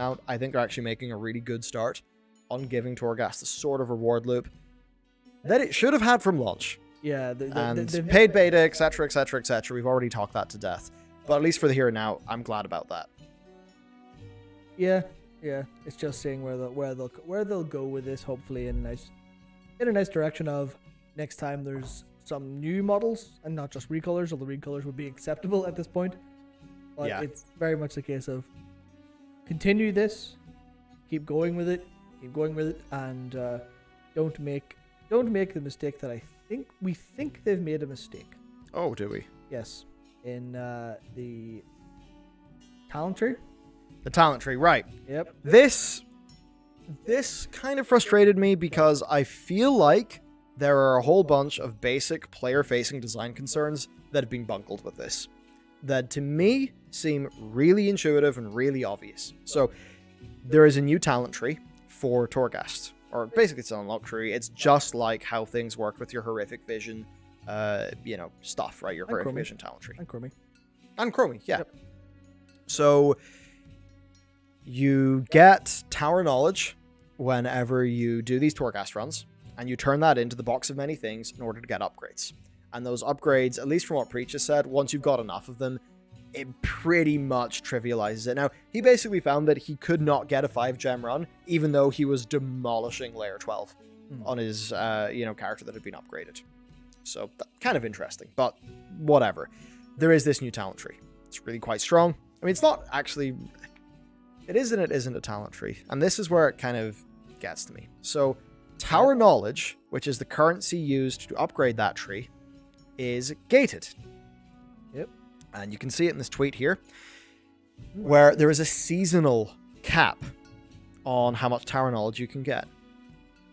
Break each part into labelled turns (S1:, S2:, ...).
S1: out, I think they're actually making a really good start on giving Torghast the sort of reward loop that it should have had from launch.
S2: Yeah,
S1: And paid beta, etc., etc., etc. We've already talked that to death. But at least for the here and now, I'm glad about that.
S2: Yeah. It's just seeing where they'll go with this. Hopefully, in a nice direction of next time there's some new models and not just recolors. Although recolors would be acceptable at this point. But
S1: Yeah.
S2: It's very much the case of continue this, keep going with it, and don't make the mistake that we think they've made a mistake.
S1: Oh, do we?
S2: Yes, in the talent tree.
S1: The talent tree, right.
S2: Yep.
S1: This kind of frustrated me because I feel like there are a whole bunch of basic player-facing design concerns that have been bungled with this, that to me seem really intuitive and really obvious. So there is a new talent tree for Torghast, or basically it's an unlock tree. It's just like how things work with your horrific vision, stuff, right? Your horrific vision talent tree.
S2: And Chromie.
S1: And Chromie, yeah.
S2: Yep.
S1: So you get Tower Knowledge whenever you do these Torghast runs, and you turn that into the box of many things in order to get upgrades. And those upgrades, at least from what Preach has said, once you've got enough of them, it pretty much trivializes it. Now, he basically found that he could not get a 5-gem run, even though he was demolishing Layer 12 on his, character that had been upgraded. So, kind of interesting, but whatever. There is this new talent tree. It's really quite strong. I mean, it's not actually... It is and it isn't a talent tree. And this is where it kind of gets to me. So, Tower Knowledge, which is the currency used to upgrade that tree, is gated.
S2: Yep.
S1: And you can see it in this tweet here, where there is a seasonal cap on how much Tower Knowledge you can get.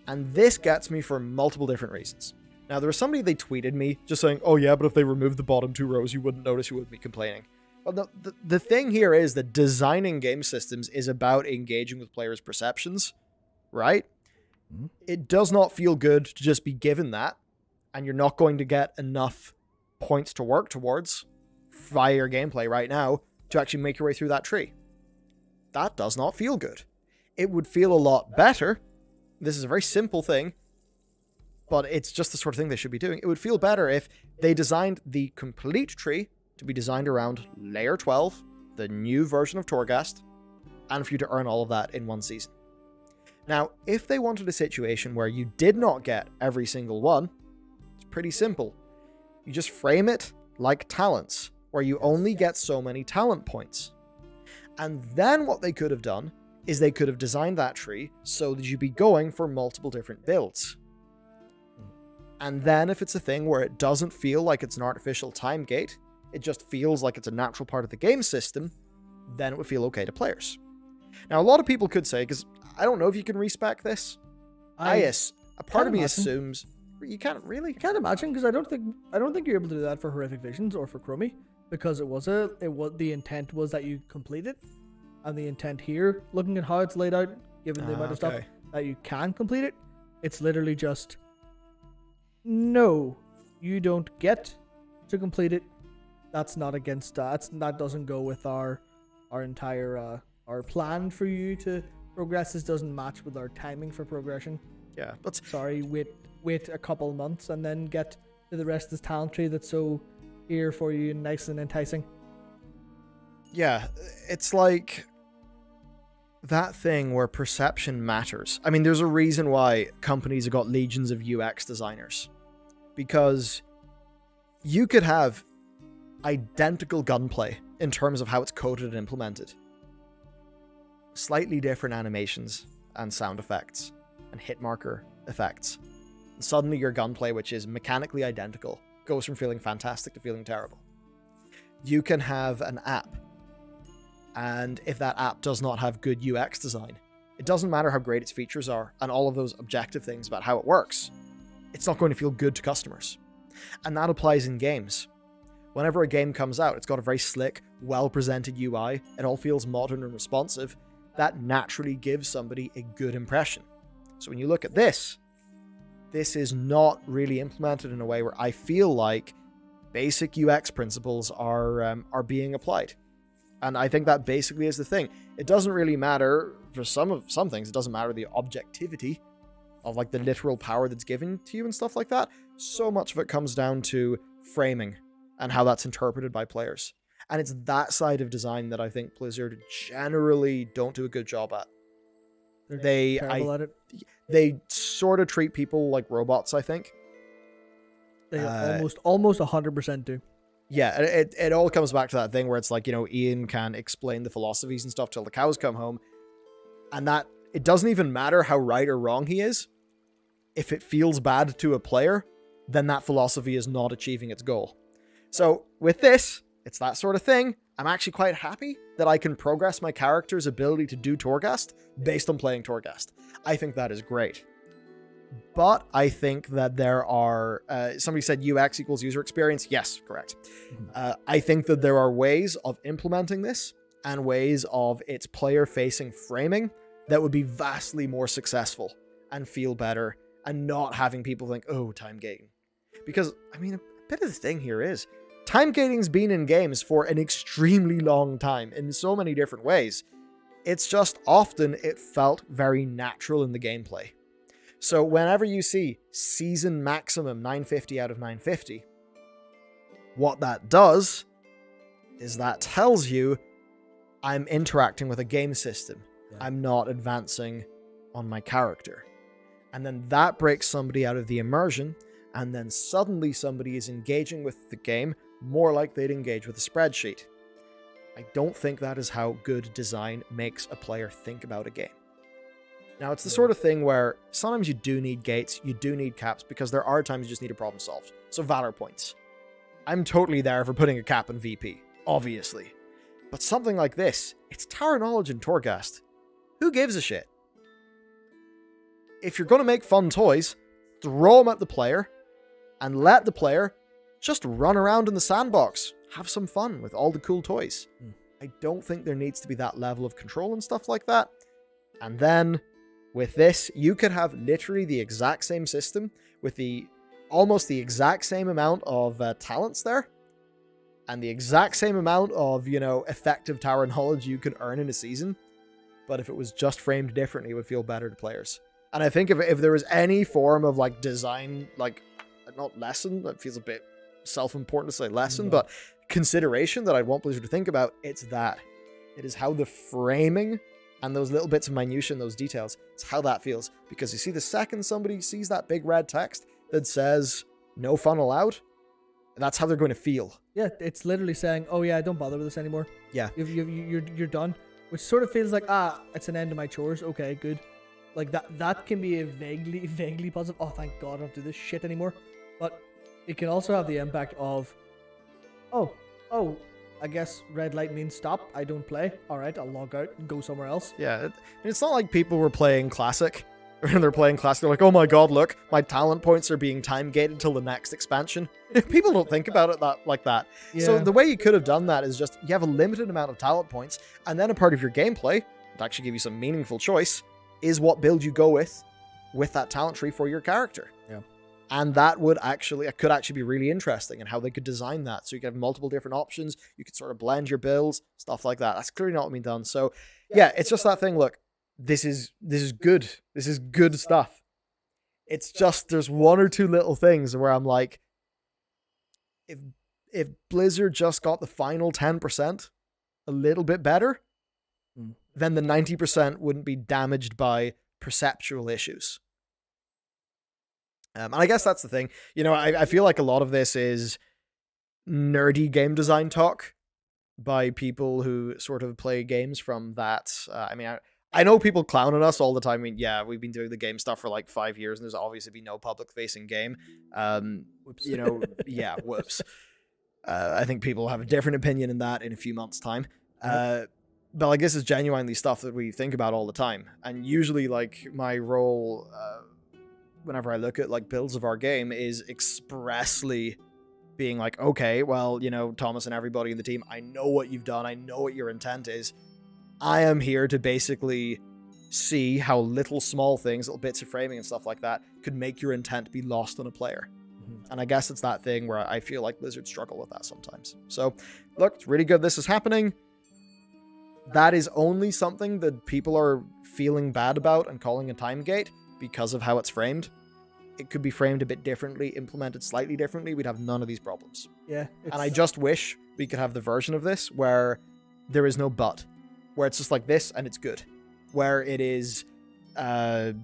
S1: And this gets me for multiple different reasons. Now, there was somebody, they tweeted me just saying, oh yeah, but if they removed the bottom 2 rows, you wouldn't notice, you wouldn't be complaining. Well, the thing here is that designing game systems is about engaging with players' perceptions, right? It does not feel good to just be given that, and you're not going to get enough points to work towards via your gameplay right now to actually make your way through that tree. That does not feel good. It would feel a lot better. This is a very simple thing, but it's just the sort of thing they should be doing. It would feel better if they designed the complete tree to be designed around Layer 12, the new version of Torghast, and for you to earn all of that in one season. Now, if they wanted a situation where you did not get every single one, it's pretty simple. You just frame it like talents, where you only get so many talent points. And then what they could have done is they could have designed that tree so that you'd be going for multiple different builds. And then if it's a thing where it doesn't feel like it's an artificial time gate, it just feels like it's a natural part of the game system, then it would feel okay to players. Now, a lot of people could say, because I don't know if you can respec this. A part of me assumes you can't really.
S2: I can't imagine, because I don't think you're able to do that for Horrific Visions or for Chromie, because the intent was that you complete it, and the intent here, looking at how it's laid out, given the amount of stuff that you can complete it, it's literally just no, you don't get to complete it. That's not against that doesn't go with our entire our plan for you to progress. This doesn't match with our timing for progression.
S1: Yeah, but
S2: sorry, wait a couple months and then get to the rest of this talent tree that's so here for you and nice and enticing.
S1: Yeah, it's like that thing where perception matters. I mean, there's a reason why companies have got legions of UX designers, because you could have identical gunplay in terms of how it's coded and implemented. Slightly different animations and sound effects and hit marker effects. And suddenly your gunplay, which is mechanically identical, goes from feeling fantastic to feeling terrible. You can have an app, and if that app does not have good UX design, it doesn't matter how great its features are and all of those objective things about how it works, it's not going to feel good to customers. And that applies in games. Whenever a game comes out, it's got a very slick, well-presented UI, it all feels modern and responsive, that naturally gives somebody a good impression. So when you look at this is not really implemented in a way where I feel like basic UX principles are being applied. And I think that basically is the thing. It doesn't really matter for some things. It doesn't matter the objectivity of like the literal power that's given to you and stuff like that. So much of it comes down to framing and how that's interpreted by players. And it's that side of design that I think Blizzard generally don't do a good job at. They sort of treat people like robots, I think.
S2: They almost 100% do.
S1: Yeah, it all comes back to that thing where it's like, Ian can explain the philosophies and stuff till the cows come home. And that it doesn't even matter how right or wrong he is. If it feels bad to a player, then that philosophy is not achieving its goal. So with this, it's that sort of thing. I'm actually quite happy that I can progress my character's ability to do Torghast based on playing Torghast. I think that is great. But I think that there are... somebody said UX equals user experience. Yes, correct. I think that there are ways of implementing this and ways of its player-facing framing that would be vastly more successful and feel better and not having people think, oh, time gating. Because, I mean, a bit of the thing here is time gating's been in games for an extremely long time in so many different ways. It's just often it felt very natural in the gameplay. So whenever you see season maximum 950 out of 950, what that does is that tells you I'm interacting with a game system. Yeah. I'm not advancing on my character. And then that breaks somebody out of the immersion, and then suddenly somebody is engaging with the game more like they'd engage with a spreadsheet. I don't think that is how good design makes a player think about a game. Now, it's the sort of thing where sometimes you do need gates, you do need caps, because there are times you just need a problem solved. So Valor points. I'm totally there for putting a cap on VP, obviously. But something like this, it's Tower Knowledge and Torghast. Who gives a shit? If you're going to make fun toys, throw them at the player, and let the player just run around in the sandbox. Have some fun with all the cool toys. I don't think there needs to be that level of control and stuff like that. And then... with this, you could have literally the exact same system with almost the exact same amount of talents there and the exact same amount of, effective tower knowledge you could earn in a season. But if it was just framed differently, it would feel better to players. And I think if there was any form of design, not lesson, that feels a bit self-important to say lesson, but consideration that I'd want Blizzard to think about, it's that. It is how the framing and those little bits of minutia and those details, it's how that feels. Because you see, the second somebody sees that big red text that says, no fun allowed, that's how they're going to feel. Yeah,
S2: it's literally saying, oh yeah, don't bother with this anymore.
S1: Yeah.
S2: You're done. Which sort of feels like, it's an end to my chores. Okay, good. Like, that can be a vaguely positive, oh, thank God I don't do this shit anymore. But it can also have the impact of, oh, I guess red light means stop. I don't play. All right, I'll log out and go somewhere else.
S1: Yeah, it's not like people were playing Classic. When they're playing Classic, they're like, oh my God, look, my talent points are being time gated till the next expansion. People don't think about it like that. Yeah. So the way you could have done that is just, you have a limited amount of talent points, and then a part of your gameplay, to actually give you some meaningful choice, is what build you go with that talent tree for your character.
S2: Yeah.
S1: And that could actually be really interesting, and how they could design that. So you could have multiple different options. You could sort of blend your builds, stuff like that. That's clearly not being done. So yeah, it's just that thing. Look, this is good. This is good stuff. It's just, there's one or two little things where I'm like, if Blizzard just got the final 10% a little bit better, then the 90% wouldn't be damaged by perceptual issues. And I guess that's the thing. I feel like a lot of this is nerdy game design talk by people who sort of play games from that. I know people clown on us all the time. I mean, yeah, we've been doing the game stuff for like 5 years, and there's obviously been no public-facing game.
S2: Whoops.
S1: Yeah, whoops. I think people have a different opinion in that in a few months' time. But like, this is genuinely stuff that we think about all the time. And usually, like, my role... whenever I look at builds of our game, is expressly being like, okay, well, Thomas and everybody in the team, I know what you've done. I know what your intent is. I am here to basically see how little small things, little bits of framing and stuff like that could make your intent be lost on a player. And I guess it's that thing where I feel like Blizzard struggle with that sometimes. So look, it's really good this is happening. that is only something that people are feeling bad about and calling a time gate because of how it's framed. It could be framed a bit differently, implemented slightly differently. We'd have none of these problems.
S2: Yeah.
S1: And I just wish we could have the version of this where there is no but, where it's just like this and it's good, where it is, the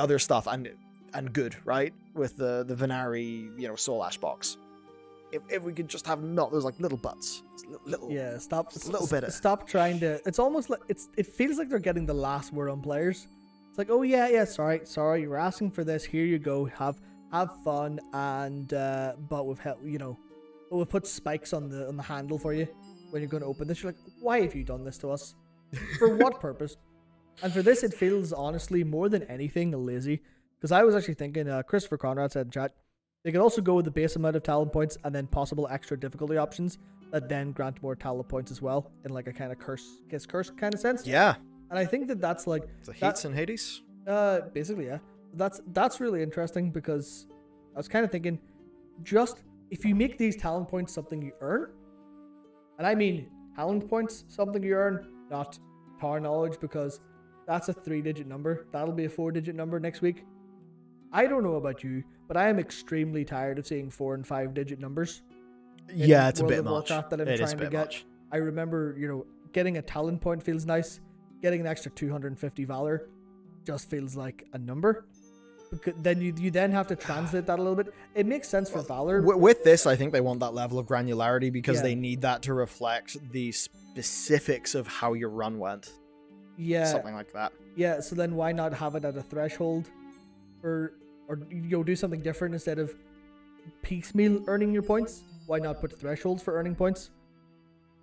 S1: other stuff and good, right? With the Venari, Soul Ash box. If we could just have not those like little buts, little
S2: stop,
S1: just a little bit.
S2: Stop trying to. It's almost like it feels like they're getting the last word on players. It's like, oh yeah, sorry, you're asking for this. Here you go, have fun, and but we've put spikes on the handle for you when you're going to open this. You're like, why have you done this to us? For what purpose? And for this, it feels honestly more than anything lazy. Because I was actually thinking, Christopher Conrad said in chat, they could also go with the base amount of talent points and then possible extra difficulty options that then grant more talent points as well, in like a kind of curse kind of sense.
S1: Yeah.
S2: And I think that's like
S1: the Heats and Hades.
S2: Basically, yeah. That's really interesting because I was kind of thinking, just if you make these talent points something you earn, and I mean talent points something you earn, not power knowledge, because that's a 3-digit number. That'll be a 4-digit number next week. I don't know about you, but I am extremely tired of seeing 4- and 5-digit numbers.
S1: Yeah, it's a bit much.
S2: Warcraft that I'm trying to get.
S1: Much.
S2: I remember, getting a talent point feels nice. Getting an extra 250 valor just feels like a number. Because then you then have to translate that a little bit. It makes sense for valor.
S1: With this, I think they want that level of granularity because they need that to reflect the specifics of how your run went.
S2: Yeah,
S1: something like that.
S2: Yeah, so then why not have it at a threshold? Or do something different instead of piecemeal earning your points. Why not put thresholds for earning points?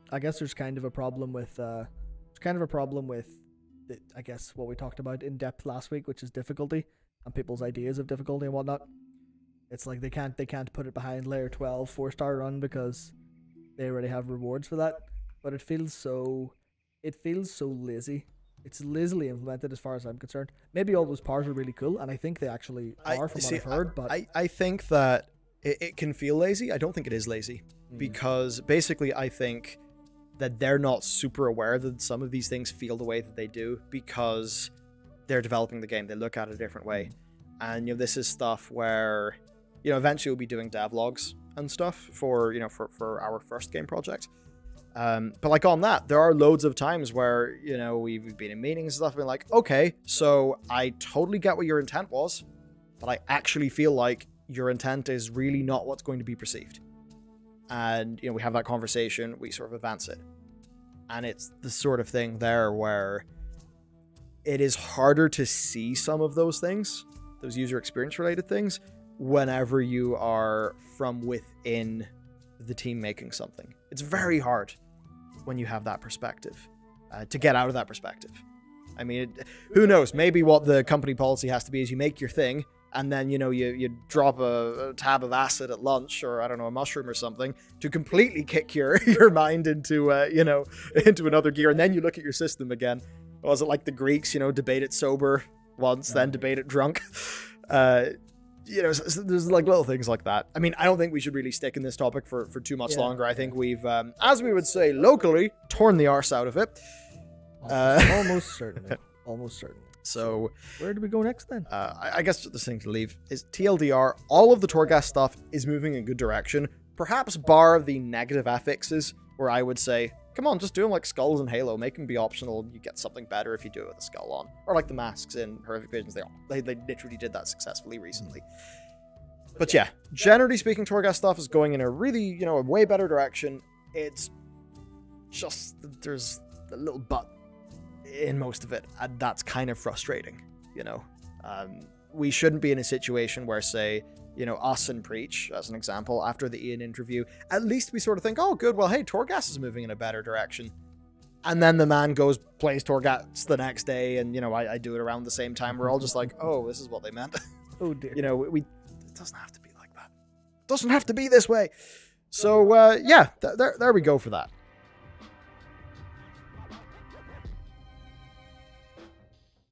S2: I guess there's kind of a problem with I guess what we talked about in depth last week, which is difficulty and people's ideas of difficulty and whatnot. It's like they can't put it behind layer 12 4-star run because they already have rewards for that. But it feels so lazy. It's lazily implemented as far as I'm concerned. Maybe all those powers are really cool, and I think they actually are from what I've heard. But
S1: I think that it can feel lazy. I don't think it is lazy because basically I think that they're not super aware that some of these things feel the way that they do because they're developing the game. They look at it a different way. And this is stuff where eventually we'll be doing devlogs and stuff for our first game project. But like on that, there are loads of times where, we've been in meetings and stuff, been like, okay, so I totally get what your intent was, but I actually feel like your intent is really not what's going to be perceived. And, we have that conversation, we sort of advance it. And it's the sort of thing there where it is harder to see some of those things, those user experience related things, whenever you are from within the team making something. It's very hard when you have that perspective, to get out of that perspective. I mean, who knows? Maybe what the company policy has to be is you make your thing, and then, you drop a tab of acid at lunch, or I don't know, a mushroom or something, to completely kick your mind into, into another gear, and then you look at your system again. Was it like the Greeks, debate it sober once, then debate it drunk? There's like little things like that. I mean, I don't think we should really stick in this topic for too much longer. I think we've, as we would say locally, torn the arse out of it.
S2: Almost certainly. Almost certainly.
S1: So
S2: where do we go next then?
S1: I guess the thing to leave is TLDR. All of the Torghast stuff is moving in a good direction. Perhaps bar the negative affixes, where I would say, come on, just do them like skulls in Halo. Make them be optional. You get something better if you do it with a skull on. Or like the masks in Horrific Visions. They literally did that successfully recently. But yeah, generally speaking, Torghast stuff is going in a really, a way better direction. It's just, there's a little but in most of it. And that's kind of frustrating, We shouldn't be in a situation where, say, us and Preach, as an example, after the Ian interview, at least we sort of think, oh, good, well, hey, Torghast is moving in a better direction. And then the man goes, plays Torghast the next day, and, I do it around the same time. We're all just like, oh, this is what they meant.
S2: Oh, dear.
S1: It doesn't have to be like that. It doesn't have to be this way. So, yeah, there we go for that.